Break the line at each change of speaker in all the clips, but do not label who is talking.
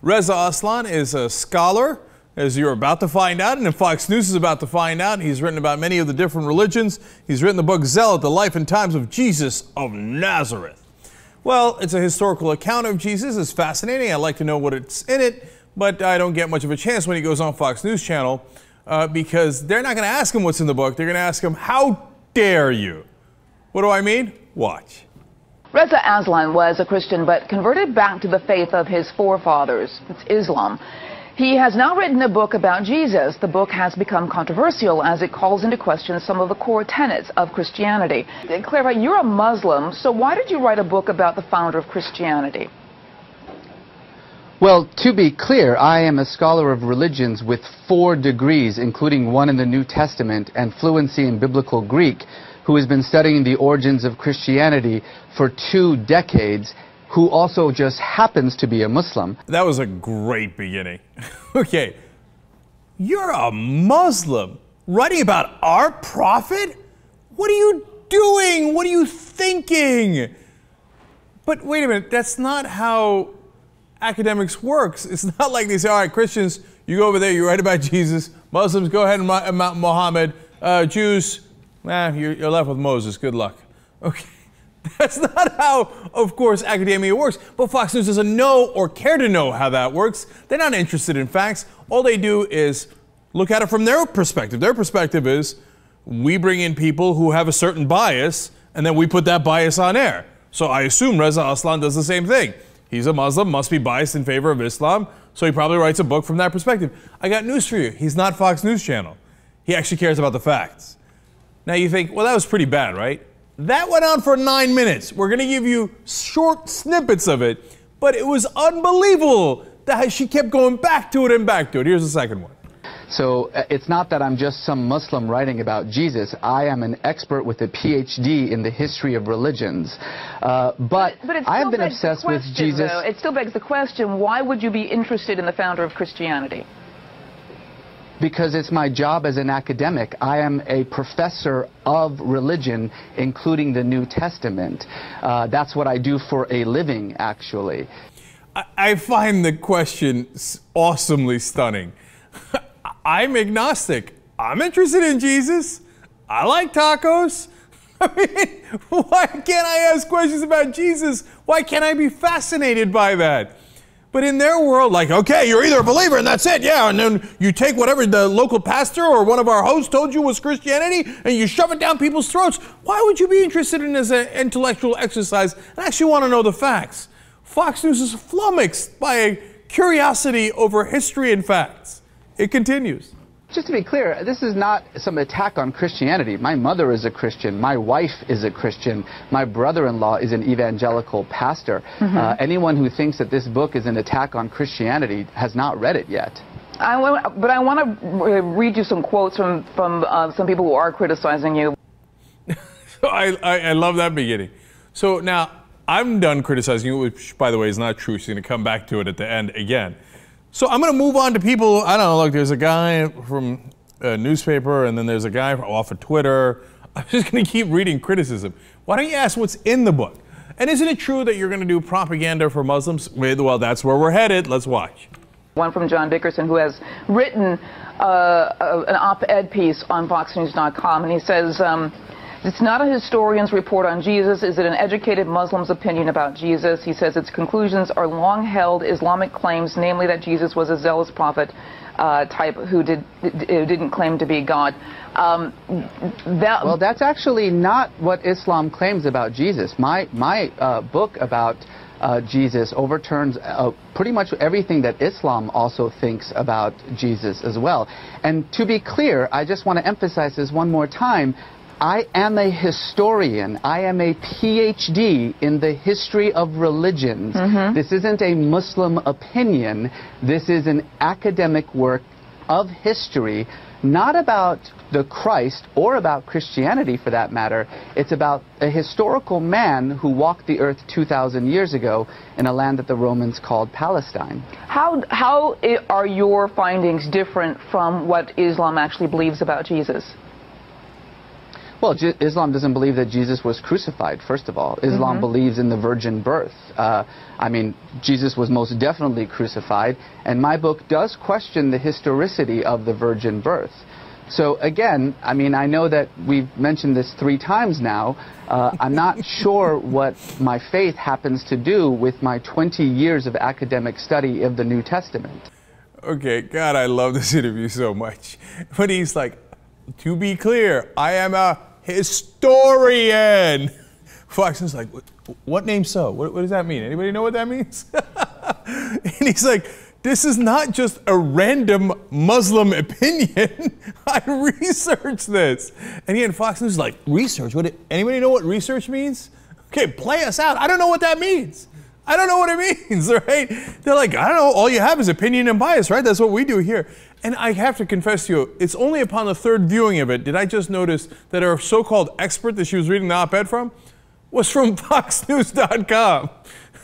Reza Aslan is a scholar, as you're about to find out, and Fox News is about to find out. He's written about many of the different religions. He's written the book Zealot, The Life and Times of Jesus of Nazareth. Well, it's a historical account of Jesus. It's fascinating. I'd like to know what's in it, but I don't get much of a chance when he goes on Fox News Channel because they're not going to ask him what's in the book. They're going to ask him, how dare you? What do I mean? Watch.
Reza Aslan was a Christian but converted back to the faith of his forefathers. It's Islam. He has now written a book about Jesus. The book has become controversial as it calls into question some of the core tenets of Christianity. Clarify, you're a Muslim, so why did you write a book about the founder of Christianity?
Well, to be clear, I am a scholar of religions with 4 degrees, including one in the New Testament and fluency in Biblical Greek, who has been studying the origins of Christianity for 2 decades, who also just happens to be a Muslim.
That was a great beginning. Okay, you're a Muslim writing about our prophet? What are you doing? What are you thinking? But wait a minute, that's not how academics works. It's not like they say, all right, Christians, you go over there, you write about Jesus. Muslims, go ahead and mount Muhammad. Jews, you're left with Moses. Good luck. Okay. That's not how, of course, academia works. But Fox News doesn't know or care to know how that works. They're not interested in facts. All they do is look at it from their perspective. Their perspective is we bring in people who have a certain bias, and then we put that bias on air. So I assume Reza Aslan does the same thing. He's a Muslim, must be biased in favor of Islam, so he probably writes a book from that perspective. I got news for you. He's not Fox News Channel. He actually cares about the facts. Now you think, well, that was pretty bad, right? That went on for 9 minutes. We're going to give you short snippets of it, but it was unbelievable that she kept going back to it and back to it. Here's the second one.
So it's not that I'm just some Muslim writing about Jesus. I am an expert with a PhD in the history of religions. But I have been obsessed with Jesus.
Though, it still begs the question, why would you be interested in the founder of Christianity?
Because it's my job as an academic. I am a professor of religion, including the New Testament. That's what I do for a living, actually.
I find the question awesomely stunning. I'm agnostic. I'm interested in Jesus. I like tacos. I mean, why can't I ask questions about Jesus? Why can't I be fascinated by that? But in their world, like, okay, you're either a believer and that's it, yeah, and then you take whatever the local pastor or one of our hosts told you was Christianity and you shove it down people's throats. Why would you be interested in this intellectual exercise and actually want to know the facts? Fox News is flummoxed by a curiosity over history and facts. It continues.
Just to be clear, this is not some attack on Christianity. My mother is a Christian. My wife is a Christian. My brother-in-law is an evangelical pastor. Anyone who thinks that this book is an attack on Christianity has not read it yet.
But I want to read you some quotes from some people who are criticizing you.
So I love that beginning. So now, I'm done criticizing you, which, by the way, is not true. She's going to come back to it at the end again. So I'm going to move on to people. I don't know, look, there's a guy from a newspaper, and then there's a guy off of Twitter. I'm just going to keep reading criticism. Why don't you ask what's in the book? And isn't it true that you're going to do propaganda for Muslims? Well, that's where we're headed. Let's watch.
One from John Dickerson, who has written an op-ed piece on FoxNews.com, and he says, it's not a historian's report on Jesus. Is it an educated Muslim's opinion about Jesus? He says its conclusions are long-held Islamic claims, namely that Jesus was a zealous prophet type who didn't claim to be God.
Well, that's actually not what Islam claims about Jesus. My book about Jesus overturns pretty much everything that Islam also thinks about Jesus as well. And to be clear, I just want to emphasize this one more time. I am a historian. I am a PhD in the history of religions. This isn't a Muslim opinion. This is an academic work of history, not about the Christ or about Christianity for that matter. It's about a historical man who walked the earth 2,000 years ago in a land that the Romans called Palestine.
How are your findings different from what Islam actually believes about Jesus?
Well, Islam doesn't believe that Jesus was crucified, first of all. Islam believes in the virgin birth. I mean, Jesus was most definitely crucified, and my book does question the historicity of the virgin birth. So again, I mean, I know that we've mentioned this 3 times now. I'm not sure what my faith happens to do with my 20 years of academic study of the New Testament.
Okay, God, I love this interview so much. But he's like, to be clear, I am a historian. Fox is like, what name so? What does that mean? Anybody know what that means? And he's like, this is not just a random Muslim opinion. I researched this. And again, Fox News is like, research? Anybody know what research means? Okay, play us out. I don't know what that means. I don't know what it means, right? They're like, I don't know, all you have is opinion and bias, right? That's what we do here. And I have to confess to you, it's only upon the 3rd viewing of it did I just notice that our so-called expert that she was reading the op-ed from was from FoxNews.com.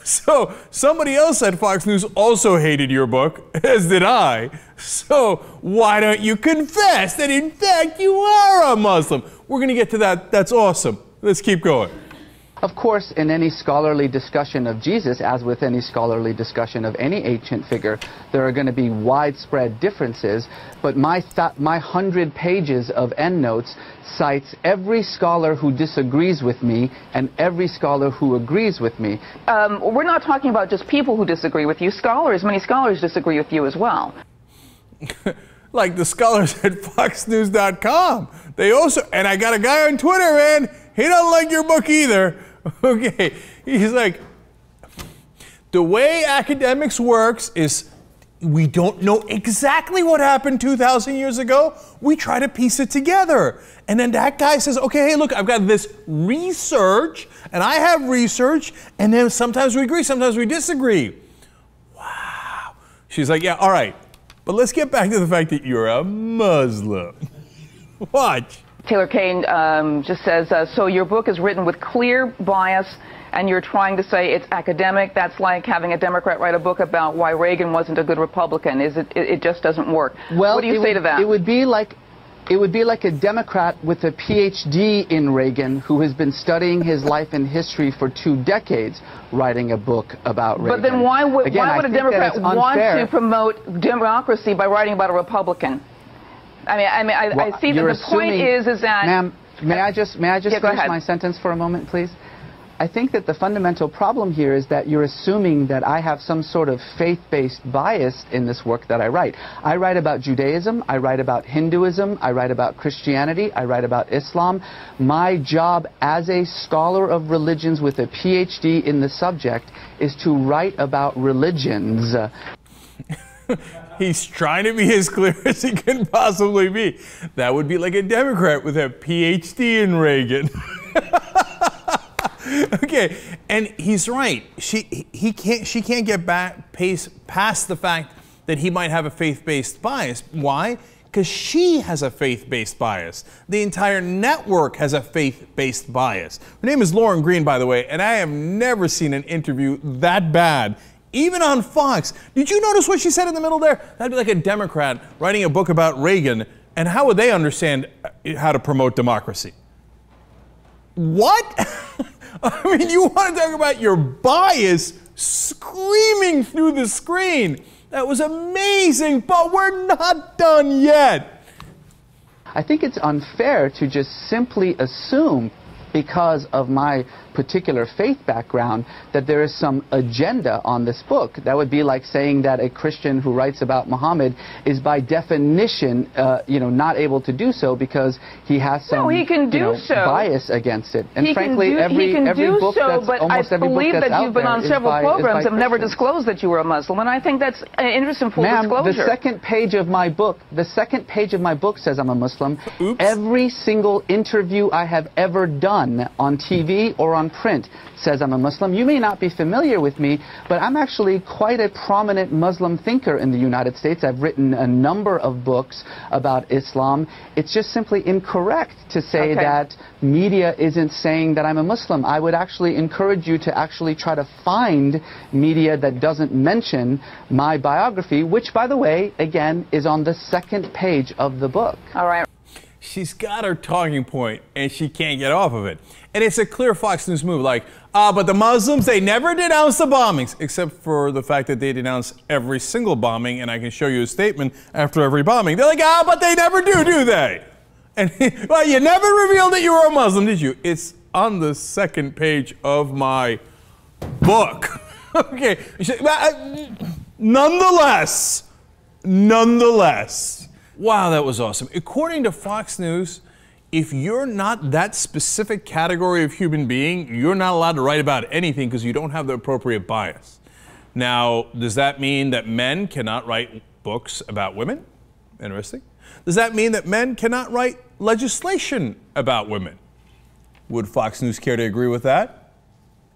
So somebody else at Fox News also hated your book, as did I. So why don't you confess that in fact you are a Muslim? We're going to get to that. That's awesome. Let's keep going.
Of course, in any scholarly discussion of Jesus, as with any scholarly discussion of any ancient figure, there are going to be widespread differences, but my 100 pages of endnotes cites every scholar who disagrees with me and every scholar who agrees with me.
We're not talking about just people who disagree with you. Scholars, many scholars disagree with you as well.
Like the scholars at FoxNews.com. They also, and I got a guy on Twitter, man, he doesn't like your book either. Okay, he's like, the way academics works is we don't know exactly what happened 2,000 years ago. We try to piece it together. And then that guy says, okay, hey, look, I've got this research, and I have research, and then sometimes we agree, sometimes we disagree. Wow. She's like, yeah, all right, but let's get back to the fact that you're a Muslim. Watch.
Taylor Kane just says, so your book is written with clear bias, and you're trying to say it's academic. That's like having a Democrat write a book about why Reagan wasn't a good Republican. It just doesn't work.
Well,
what do you say to that?
It would be like a Democrat with a PhD in Reagan who has been studying his life and history for 2 decades writing a book about Reagan.
But then why would a Democrat want to promote democracy by writing about a Republican? I see that the point is that...
Ma'am, may I just finish my sentence for a moment, please? I think that the fundamental problem here is that you're assuming that I have some sort of faith-based bias in this work that I write. I write about Judaism, I write about Hinduism, I write about Christianity, I write about Islam. My job as a scholar of religions with a PhD in the subject is to write about religions.
He's trying to be as clear as he can possibly be. That would be like a Democrat with a PhD in Reagan. Okay, and he's right. She can't get past the fact that he might have a faith-based bias. Why? Because she has a faith-based bias. The entire network has a faith-based bias. Her name is Lauren Green, by the way, and I have never seen an interview that bad. Even on Fox. Did you notice what she said in the middle there? That'd be like a Democrat writing a book about Reagan, and how would they understand how to promote democracy? What? I mean, you want to talk about your bias screaming through the screen. That was amazing, but we're not done yet.
I think it's unfair to just simply assume, because of my particular faith background, that there is some agenda on this book. That would be like saying that a Christian who writes about Muhammad is by definition, not able to do so because he has some bias against it. And frankly, every book that's almost every book that's out there is by...
I believe that you've been on several programs and never disclosed that you were a Muslim, and I think that's an interesting full disclosure.
The second page of my book says I'm a Muslim.
Oops.
Every single interview I have ever done on TV or on print says I'm a Muslim. You may not be familiar with me, but I'm actually quite a prominent Muslim thinker in the United States. I've written a number of books about Islam. It's just simply incorrect to say that media isn't saying that I'm a Muslim. I would actually encourage you to actually try to find media that doesn't mention my biography, which, by the way, again, is on the second page of the book.
All right.
she's got her talking point and she can't get off of it. And it's a clear Fox News move, like, but the Muslims, they never denounced the bombings, except for the fact that they denounce every single bombing, and I can show you a statement after every bombing. They're like, but they never do they? And, well, you never revealed that you were a Muslim, did you? It's on the second page of my book. Okay. Nonetheless, wow, that was awesome. According to Fox News, if you're not that specific category of human being, you're not allowed to write about anything because you don't have the appropriate bias. Now, does that mean that men cannot write books about women? Interesting. Does that mean that men cannot write legislation about women? Would Fox News care to agree with that?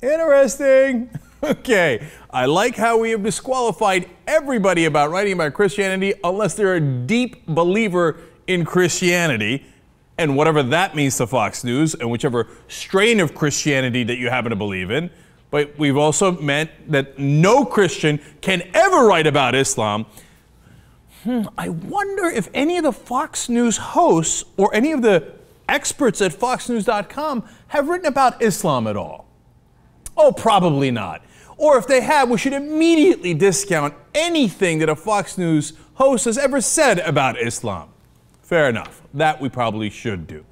Interesting. Okay, I like how we have disqualified everybody about writing about Christianity unless they're a deep believer in Christianity, and whatever that means to Fox News, and whichever strain of Christianity that you happen to believe in. But we've also meant that no Christian can ever write about Islam. I wonder if any of the Fox News hosts or any of the experts at FoxNews.com have written about Islam at all. Oh, probably not. Or if they have, we should immediately discount anything that a Fox News host has ever said about Islam. Fair enough. That we probably should do.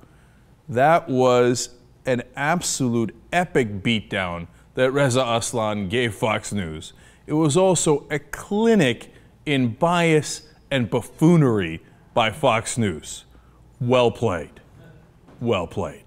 That was an absolute epic beatdown that Reza Aslan gave Fox News. It was also a clinic in bias and buffoonery by Fox News. Well played. Well played.